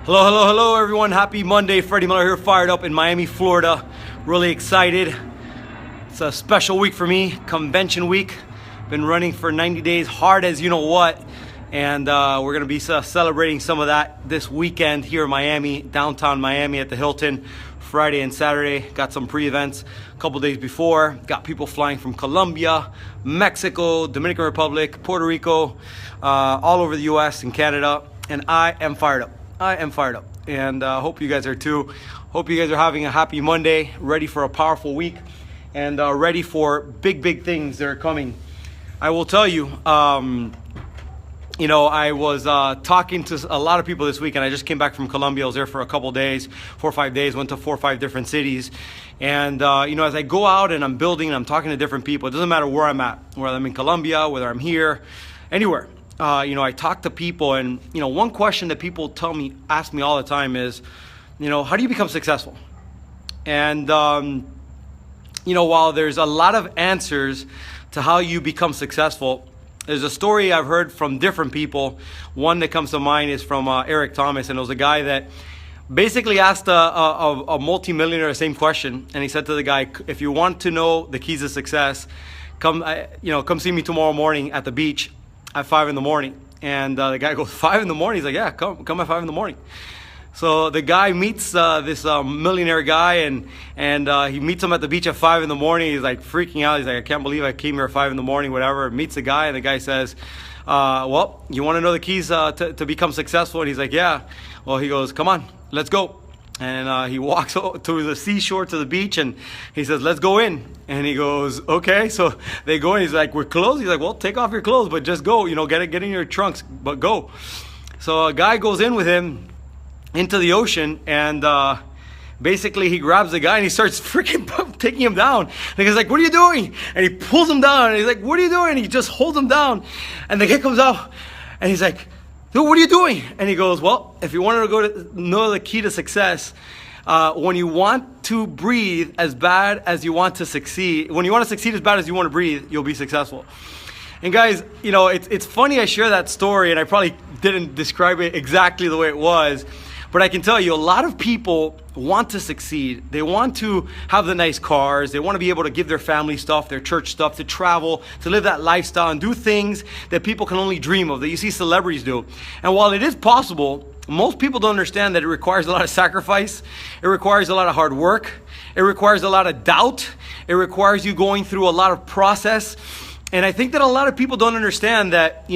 Hello, hello, hello, everyone. Happy Monday. Freddy Melero here, fired up in Miami, Florida. Really excited. It's a special week for me, convention week. Been running for 90 days, hard as you know what. And we're going to be celebrating some of that this weekend here in Miami, downtown Miami at the Hilton, Friday and Saturday. Got some pre-events a couple days before. Got people flying from Colombia, Mexico, Dominican Republic, Puerto Rico, all over the US and Canada. And I am fired up. And hope you guys are too. Hope you guys are having a happy Monday, ready for a powerful week, and ready for big things that are coming. I will tell you, I was talking to a lot of people this week, and I just came back from Colombia. I was there for a couple days, 4 or 5 days, went to 4 or 5 different cities. And, as I go out and I'm building and I'm talking to different people, it doesn't matter where I'm at, whether I'm in Colombia, whether I'm here, anywhere. I talk to people, and, one question that people ask me all the time is, how do you become successful? And, while there's a lot of answers to how you become successful, there's a story I've heard from different people. One that comes to mind is from Eric Thomas, and it was a guy that basically asked a multimillionaire the same question, and he said to the guy, if you want to know the keys to success, come see me tomorrow morning at the beach at 5 in the morning. And the guy goes, 5 in the morning? He's like, yeah, come at 5 in the morning. So the guy meets this millionaire guy, and he meets him at the beach at 5 in the morning. He's like freaking out. He's like, I can't believe I came here at 5 in the morning, whatever. Meets the guy, and the guy says, well, you want to know the keys to become successful? And he's like, yeah. Well, he goes, come on, let's go. And he walks to the seashore, to the beach, and he says, let's go in. And he goes, okay. So they go in. He's like, we're closed. He's like, well, take off your clothes, but just go. Get in your trunks, but go. So a guy goes in with him into the ocean, and basically he grabs the guy and he starts freaking taking him down. And he's like, what are you doing? And he pulls him down. And he's like, what are you doing? And he just holds him down. And the guy comes out, and he's like, dude, what are you doing? And he goes, well, if you wanted to know the key to success, when you want to breathe as bad as you want to succeed, when you want to succeed as bad as you want to breathe, you'll be successful. And guys, it's funny I share that story, and I probably didn't describe it exactly the way it was, but I can tell you a lot of people want to succeed. They want to have the nice cars. They want to be able to give their family stuff, their church stuff, to travel, to live that lifestyle and do things that people can only dream of, that you see celebrities do. And while it is possible, most people don't understand that it requires a lot of sacrifice. It requires a lot of hard work. It requires a lot of doubt. It requires you going through a lot of process. And I think that a lot of people don't understand that,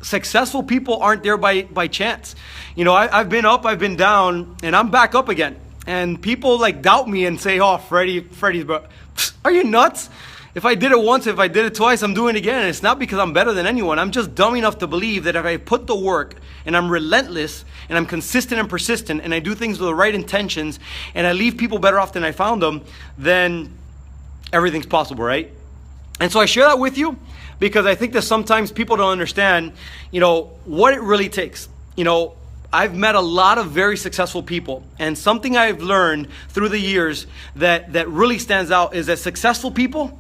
successful people aren't there by chance. I've been up, I've been down, and I'm back up again. And people doubt me and say, oh, Freddy's, bro, are you nuts? If I did it once, if I did it twice, I'm doing it again. And it's not because I'm better than anyone. I'm just dumb enough to believe that if I put the work and I'm relentless and I'm consistent and persistent and I do things with the right intentions and I leave people better off than I found them, then everything's possible, right? And so I share that with you because I think that sometimes people don't understand, what it really takes. I've met a lot of very successful people, and something I've learned through the years that really stands out is that successful people,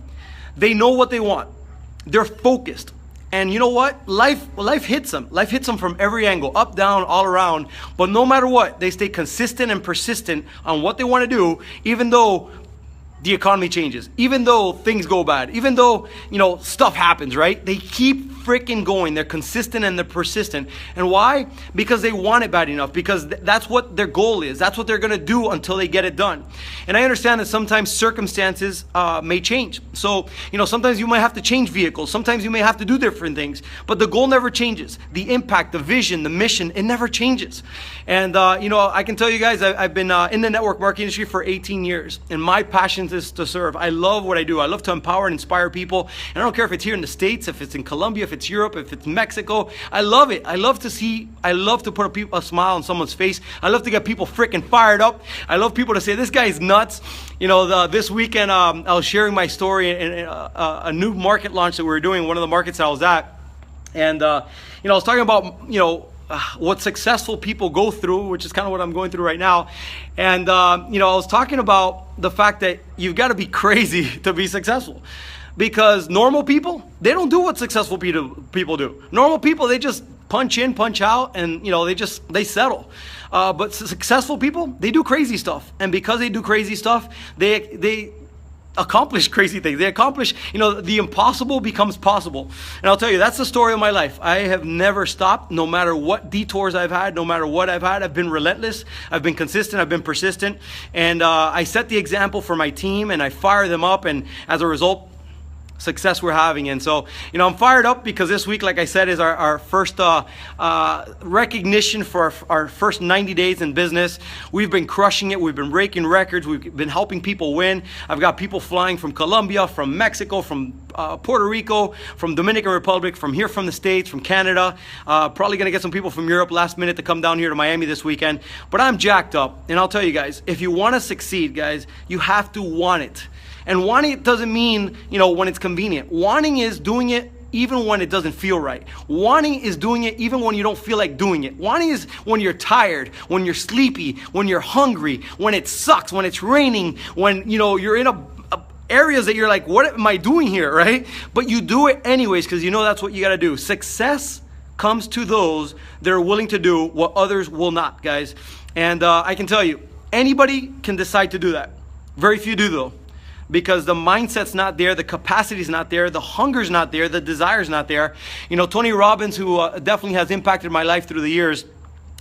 they know what they want. They're focused. And you know what? Life hits them. Life hits them from every angle, up, down, all around. But no matter what, they stay consistent and persistent on what they want to do, even though the economy changes, even though things go bad, even though, stuff happens, right? They keep freaking going. They're consistent and they're persistent. And why? Because they want it bad enough, because that's what their goal is. That's what they're going to do until they get it done. And I understand that sometimes circumstances may change. So, sometimes you might have to change vehicles. Sometimes you may have to do different things, but the goal never changes. The impact, the vision, the mission, it never changes. And, I can tell you guys, I've been in the network marketing industry for 18 years, and my passion is to serve. I love what I do. I love to empower and inspire people. And I don't care if it's here in the States, if it's in Colombia, if it's Europe, if it's Mexico. I love it. I love to put a smile on someone's face. I love to get people freaking fired up. I love people to say, this guy is nuts. This weekend, I was sharing my story in a new market launch that we were doing, one of the markets I was at. And, I was talking about, what successful people go through, which is kind of what I'm going through right now. And, I was talking about the fact that you've got to be crazy to be successful. Because normal people, they don't do what successful people do. Normal people, they just punch in, punch out, and they settle. But successful people, they do crazy stuff, and because they do crazy stuff, they accomplish crazy things. They accomplish, the impossible becomes possible. And I'll tell you, that's the story of my life. I have never stopped, no matter what detours I've had, no matter what I've had. I've been relentless. I've been consistent. I've been persistent. And I set the example for my team, and I fire them up. And as a result, success we're having. And so, I'm fired up because this week, like I said, is our first recognition for our first 90 days in business. We've been crushing it. We've been breaking records. We've been helping people win. I've got people flying from Colombia, from Mexico, from Puerto Rico, from Dominican Republic, from here, from the States, from Canada. Probably going to get some people from Europe last minute to come down here to Miami this weekend. But I'm jacked up. And I'll tell you guys, if you want to succeed, guys, you have to want it. And wanting it doesn't mean, when it's convenient. Wanting is doing it even when it doesn't feel right. Wanting is doing it even when you don't feel like doing it. Wanting is when you're tired, when you're sleepy, when you're hungry, when it sucks, when it's raining, when, you're in areas that you're like, what am I doing here, right? But you do it anyways because that's what you got to do. Success comes to those that are willing to do what others will not, guys. And I can tell you, anybody can decide to do that. Very few do, though. Because the mindset's not there, the capacity's not there, the hunger's not there, the desire's not there. Tony Robbins, who definitely has impacted my life through the years,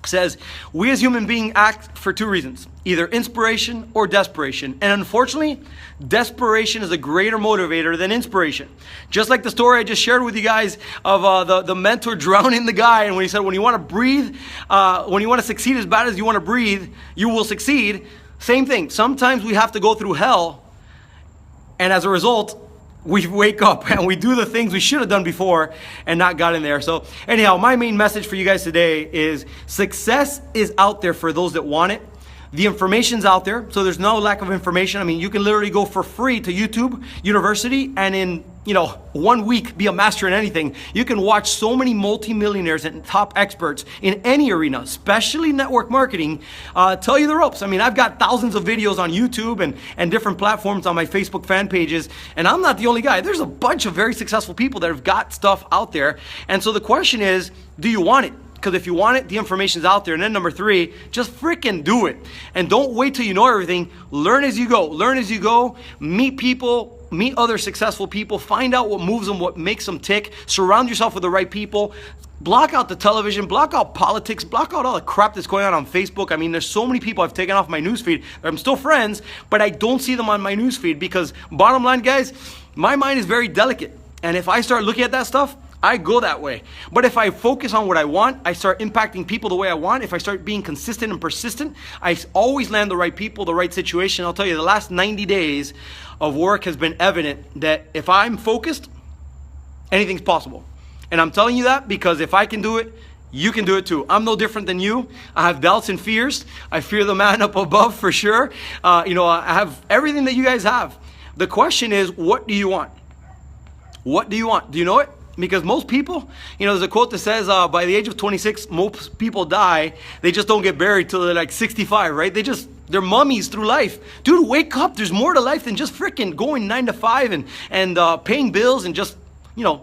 says, we as human beings act for two reasons, either inspiration or desperation. And unfortunately, desperation is a greater motivator than inspiration. Just like the story I just shared with you guys of the mentor drowning the guy, and when he said, when you want to breathe, when you want to succeed as bad as you want to breathe, you will succeed. Same thing. Sometimes we have to go through hell. And as a result, we wake up and we do the things we should have done before and not got in there. So anyhow, my main message for you guys today is success is out there for those that want it. The information's out there, so there's no lack of information. I mean, you can literally go for free to YouTube University and in 1 week be a master in anything. You can watch so many multimillionaires and top experts in any arena, especially network marketing, tell you the ropes. I mean, I've got thousands of videos on YouTube and different platforms on my Facebook fan pages, and I'm not the only guy. There's a bunch of very successful people that have got stuff out there. And so the question is, do you want it? Because if you want it, the information's out there. And then number 3, just freaking do it. And don't wait till you know everything. Learn as you go. Learn as you go. Meet people. Meet other successful people. Find out what moves them, what makes them tick. Surround yourself with the right people. Block out the television. Block out politics. Block out all the crap that's going on Facebook. I mean, there's so many people I've taken off my newsfeed. I'm still friends, but I don't see them on my newsfeed because bottom line, guys, my mind is very delicate. And if I start looking at that stuff, I go that way. But if I focus on what I want, I start impacting people the way I want. If I start being consistent and persistent, I always land the right people, the right situation. I'll tell you, the last 90 days of work has been evident that if I'm focused, anything's possible. And I'm telling you that because if I can do it, you can do it too. I'm no different than you. I have doubts and fears. I fear the man up above for sure. I have everything that you guys have. The question is, what do you want? What do you want? Do you know it? Because most people, there's a quote that says by the age of 26, most people die. They just don't get buried till they're like 65, right? They're mummies through life. Dude, wake up. There's more to life than just freaking going 9 to 5 and paying bills and just,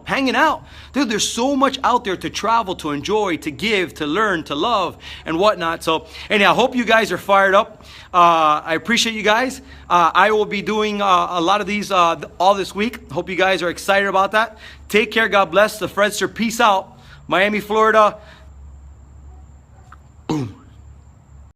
hanging out. Dude, there's so much out there to travel, to enjoy, to give, to learn, to love, and whatnot. So, anyhow, I hope you guys are fired up. I appreciate you guys. I will be doing a lot of these all this week. Hope you guys are excited about that. Take care. God bless. The Fredster. Peace out. Miami, Florida.